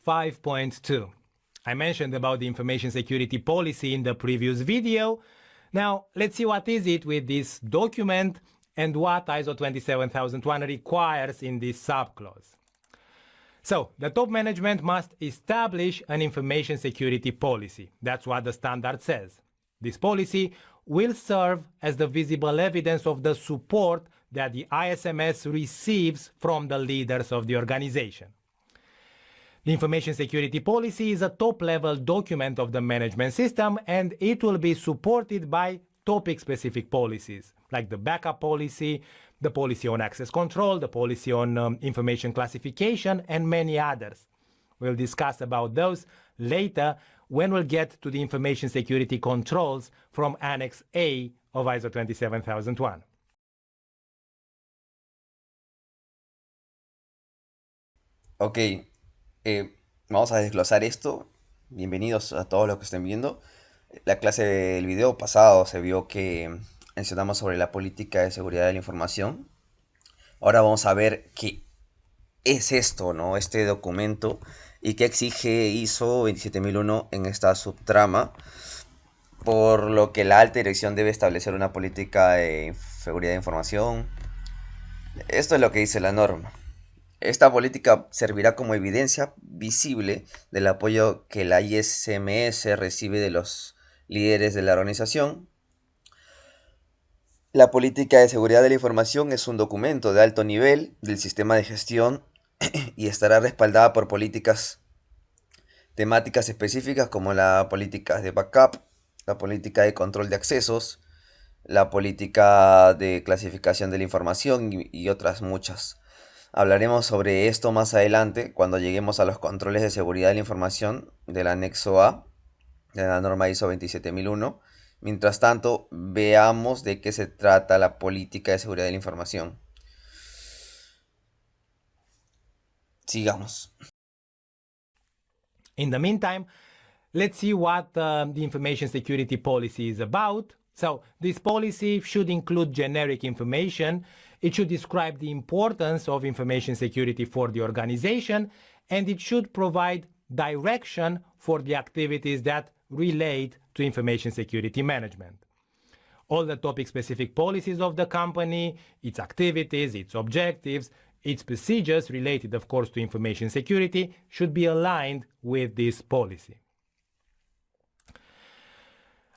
5.2. I mentioned about the information security policy in the previous video. Now, let's see what is it with this document and what ISO 27001 requires in this subclause. So, the top management must establish an information security policy. That's what the standard says. This policy will serve as the visible evidence of the support that the ISMS receives from the leaders of the organization. The information security policy is a top-level document of the management system, and it will be supported by topic-specific policies, like the backup policy, the policy on access control, the policy on information classification, and many others. We'll discuss about those later when we'll get to the information security controls from Annex A of ISO 27001. Ok, vamos a desglosar esto. Bienvenidos a todos los que estén viendo. La clase del video pasado se vio que mencionamos sobre la política de seguridad de la información. Ahora vamos a ver qué es esto, ¿no? Este documento y qué exige ISO 27001 en esta subtrama, por lo que la alta dirección debe establecer una política de seguridad de información. Esto es lo que dice la norma. Esta política servirá como evidencia visible del apoyo que la ISMS recibe de los líderes de la organización. La política de seguridad de la información es un documento de alto nivel del sistema de gestión y estará respaldada por políticas temáticas específicas como la política de backup, la política de control de accesos, la política de clasificación de la información y otras muchas. Hablaremos sobre esto más adelante cuando lleguemos a los controles de seguridad de la información del anexo A de la norma ISO 27001. Mientras tanto, veamos de qué se trata la política de seguridad de la información. Sigamos. In the meantime, let's see what the information security policy is about. So, this policy should include generic information. It should describe the importance of information security for the organization, and it should provide direction for the activities that relate to information security management. All the topic-specific policies of the company, its activities, its objectives, its procedures related, of course, to information security should be aligned with this policy.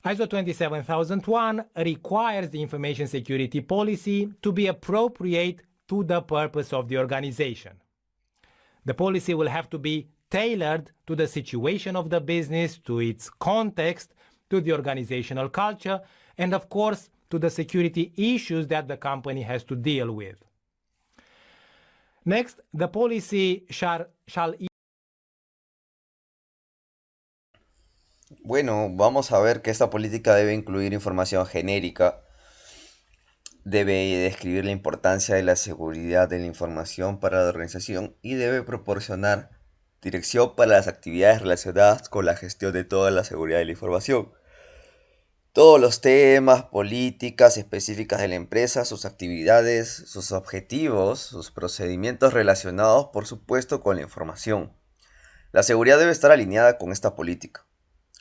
ISO 27001 requires the information security policy to be appropriate to the purpose of the organization. The policy will have to be tailored to the situation of the business, to its context, to the organizational culture, and of course, to the security issues that the company has to deal with. Next, the policy shall Bueno, vamos a ver que esta política debe incluir información genérica, debe describir la importancia de la seguridad de la información para la organización y debe proporcionar dirección para las actividades relacionadas con la gestión de toda la seguridad de la información. Todos los temas, políticas específicas de la empresa, sus actividades, sus objetivos, sus procedimientos relacionados, por supuesto, con la información. La seguridad debe estar alineada con esta política.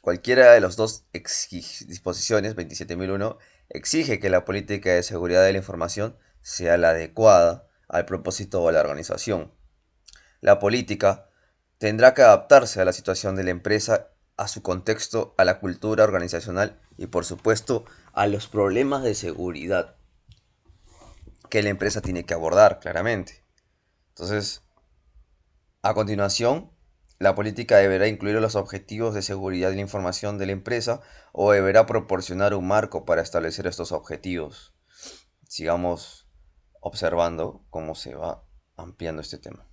Cualquiera de las dos disposiciones, 27001, exige que la política de seguridad de la información sea la adecuada al propósito de la organización. La política tendrá que adaptarse a la situación de la empresa, a su contexto, a la cultura organizacional y, por supuesto, a los problemas de seguridad que la empresa tiene que abordar claramente. Entonces, a continuación, la política deberá incluir los objetivos de seguridad de la información de la empresa o deberá proporcionar un marco para establecer estos objetivos. Sigamos observando cómo se va ampliando este tema.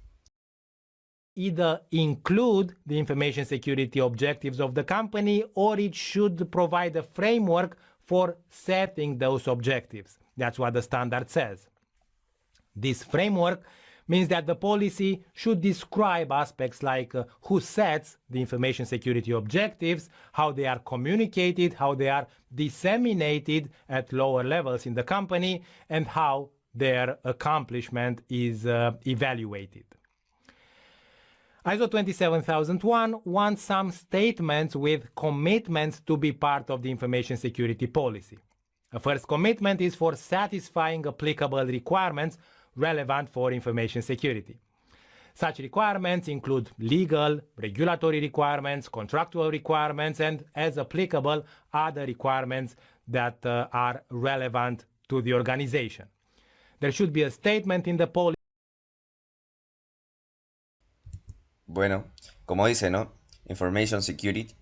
Either include the information security objectives of the company, or it should provide a framework for setting those objectives. That's what the standard says. This framework means that the policy should describe aspects like who sets the information security objectives, how they are communicated, how they are disseminated at lower levels in the company, and how their accomplishment is evaluated. ISO 27001 wants some statements with commitments to be part of the information security policy. A first commitment is for satisfying applicable requirements relevant for information security. Such requirements include legal, regulatory requirements, contractual requirements, and, as applicable, other requirements that are relevant to the organization. There should be a statement in the policy. Bueno, como dice, ¿no? Information Security.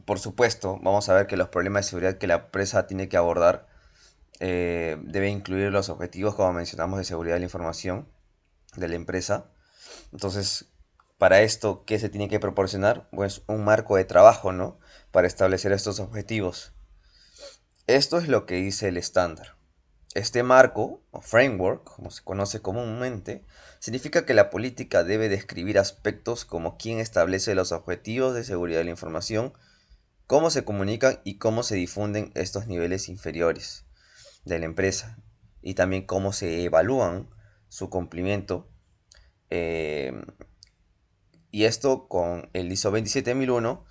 Por supuesto, vamos a ver que los problemas de seguridad que la empresa tiene que abordar debe incluir los objetivos, como mencionamos, de seguridad de la información de la empresa. Entonces, para esto, ¿qué se tiene que proporcionar? Pues un marco de trabajo, ¿no? Para establecer estos objetivos. Esto es lo que dice el estándar. Este marco, o framework, como se conoce comúnmente, significa que la política debe describir aspectos como quién establece los objetivos de seguridad de la información, cómo se comunican y cómo se difunden estos niveles inferiores de la empresa, y también cómo se evalúan su cumplimiento. Y esto con el ISO 27001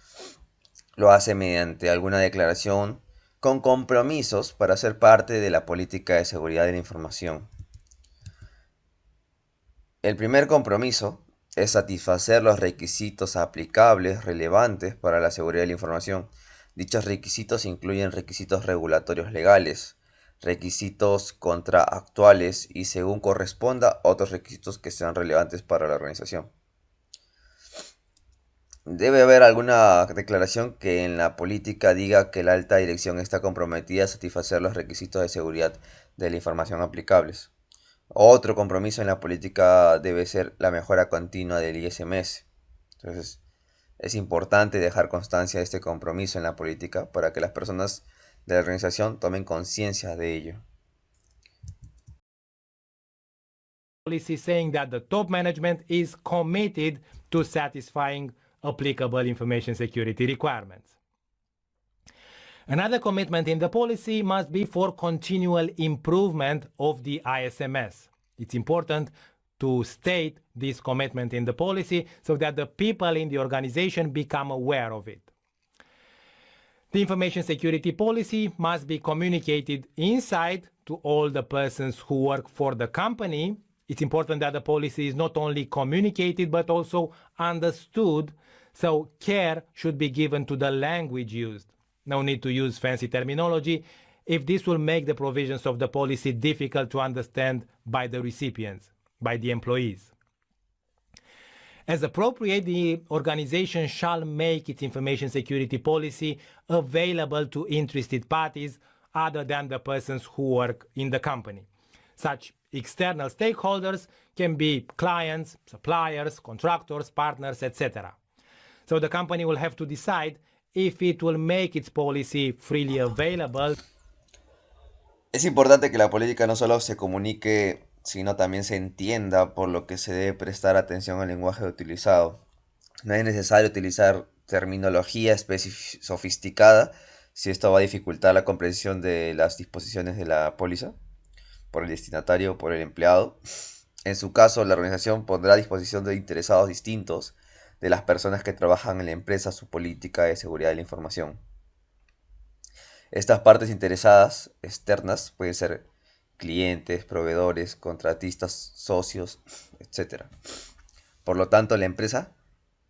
lo hace mediante alguna declaración con compromisos para ser parte de la política de seguridad de la información. El primer compromiso es satisfacer los requisitos aplicables relevantes para la seguridad de la información. Dichos requisitos incluyen requisitos regulatorios legales, requisitos contractuales y, según corresponda, otros requisitos que sean relevantes para la organización. Debe haber alguna declaración que en la política diga que la alta dirección está comprometida a satisfacer los requisitos de seguridad de la información aplicables. Otro compromiso en la política debe ser la mejora continua del ISMS. Entonces, es importante dejar constancia de este compromiso en la política para que las personas de la organización tomen conciencia de ello. Policy saying that the top management is committed to satisfying applicable information security requirements. Another commitment in the policy must be for continual improvement of the ISMS. It's important to state this commitment in the policy so that the people in the organization become aware of it. The information security policy must be communicated inside to all the persons who work for the company. It's important that the policy is not only communicated but also understood, so care should be given to the language used. No need to use fancy terminology if this will make the provisions of the policy difficult to understand by the recipients, by the employees. As appropriate, the organization shall make its information security policy available to interested parties other than the persons who work in the company. Such external stakeholders can be clients, suppliers, contractors, partners, etc. So the company will have to decide if it will make its policy freely available. Es importante que la política no solo se comunique, sino también se entienda, por lo que se debe prestar atención al lenguaje utilizado. No es necesario utilizar terminología sofisticada si esto va a dificultar la comprensión de las disposiciones de la póliza por el destinatario o por el empleado. En su caso, la organización pondrá a disposición de interesados distintos de las personas que trabajan en la empresa su política de seguridad de la información. Estas partes interesadas externas pueden ser clientes, proveedores, contratistas, socios, etc. Por lo tanto, la empresa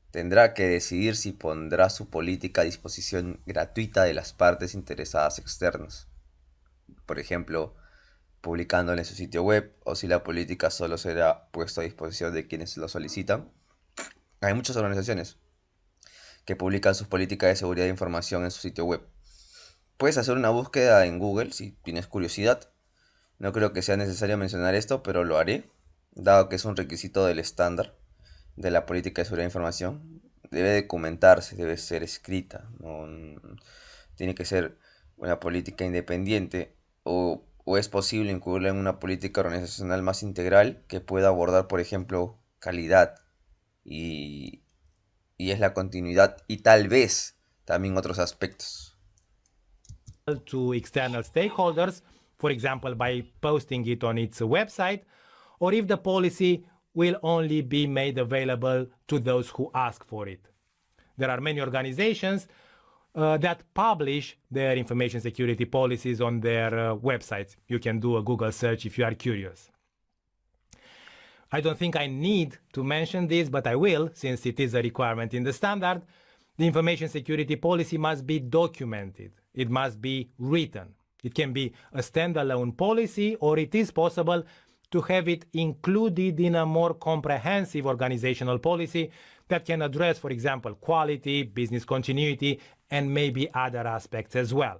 tendrá que decidir si pondrá su política a disposición gratuita de las partes interesadas externas. Por ejemplo, publicándola en su sitio web, o si la política solo será puesta a disposición de quienes lo solicitan. Hay muchas organizaciones que publican sus políticas de seguridad de información en su sitio web. Puedes hacer una búsqueda en Google si tienes curiosidad. No creo que sea necesario mencionar esto, pero lo haré, dado que es un requisito del estándar de la política de seguridad de información. Debe documentarse, debe ser escrita. Tiene que ser una política independiente o es posible incluirla en una política organizacional más integral que pueda abordar, por ejemplo, calidad y es la continuidad y tal vez también otros aspectos. To external stakeholders, for example, by posting it on its website, or if the policy will only be made available to those who ask for it. There are many organizations that publish their information security policies on their websites. You can do a Google search if you are curious. I don't think I need to mention this, but I will, since it is a requirement in the standard. The information security policy must be documented. It must be written. It can be a standalone policy, or it is possible to have it included in a more comprehensive organizational policy that can address, for example, quality, business continuity, and maybe other aspects as well.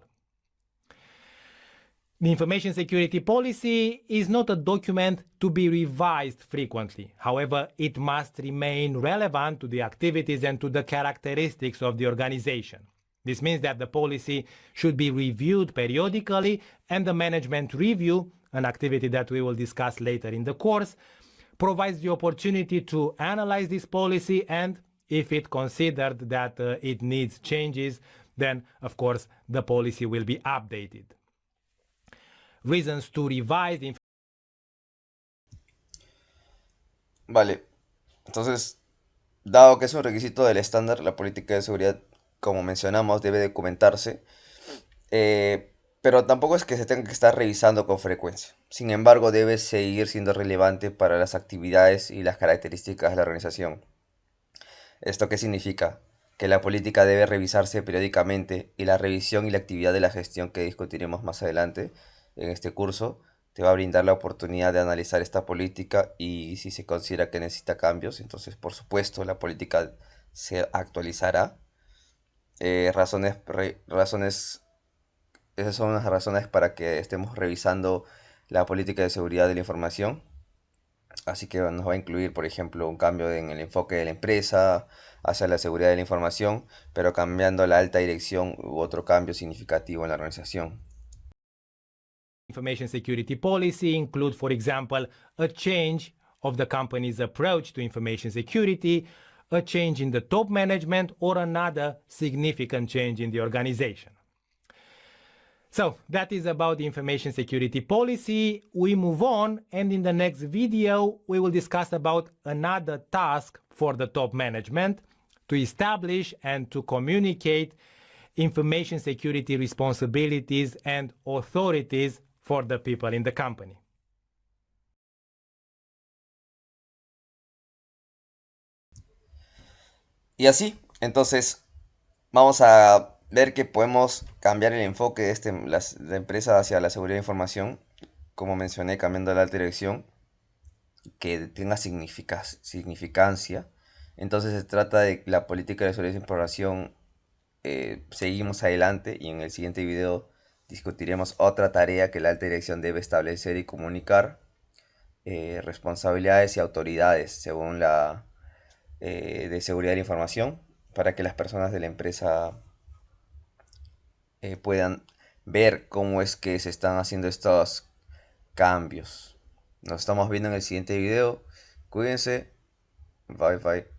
The information security policy is not a document to be revised frequently. However, it must remain relevant to the activities and to the characteristics of the organization. This means that the policy should be reviewed periodically, and the management review, an activity that we will discuss later in the course, provides the opportunity to analyze this policy, and if it considered that it needs changes, then of course the policy will be updated. Reasons to revise the Vale, entonces, dado que es un requisito del estándar, la política de seguridad, como mencionamos, debe documentarse, pero tampoco es que se tenga que estar revisando con frecuencia. Sin embargo, debe seguir siendo relevante para las actividades y las características de la organización. ¿Esto qué significa? Que la política debe revisarse periódicamente, y la revisión y la actividad de la gestión que discutiremos más adelante en este curso te va a brindar la oportunidad de analizar esta política, y si se considera que necesita cambios, entonces por supuesto la política se actualizará. Esas son las razones para que estemos revisando la política de seguridad de la información. Así que nos va a incluir, por ejemplo, un cambio en el enfoque de la empresa hacia la seguridad de la información, pero cambiando la alta dirección u otro cambio significativo en la organización. information security policy include, for example, a change of the company's approach to information security, a change in the top management, or another significant change in the organization. So that is about the information security policy. We move on, and in the next video we will discuss about another task for the top management: to establish and to communicate information security responsibilities and authorities for the people in the company. Y así, entonces, vamos a ver que podemos cambiar el enfoque de la empresa hacia la seguridad de información, como mencioné, cambiando la alta dirección, que tenga significancia. Entonces se trata de la política de seguridad de información. Seguimos adelante, y en el siguiente video discutiremos otra tarea que la alta dirección debe establecer y comunicar: responsabilidades y autoridades según la de seguridad de la información, para que las personas de la empresa puedan ver cómo es que se están haciendo estos cambios. Nos estamos viendo en el siguiente video. Cuídense. Bye bye.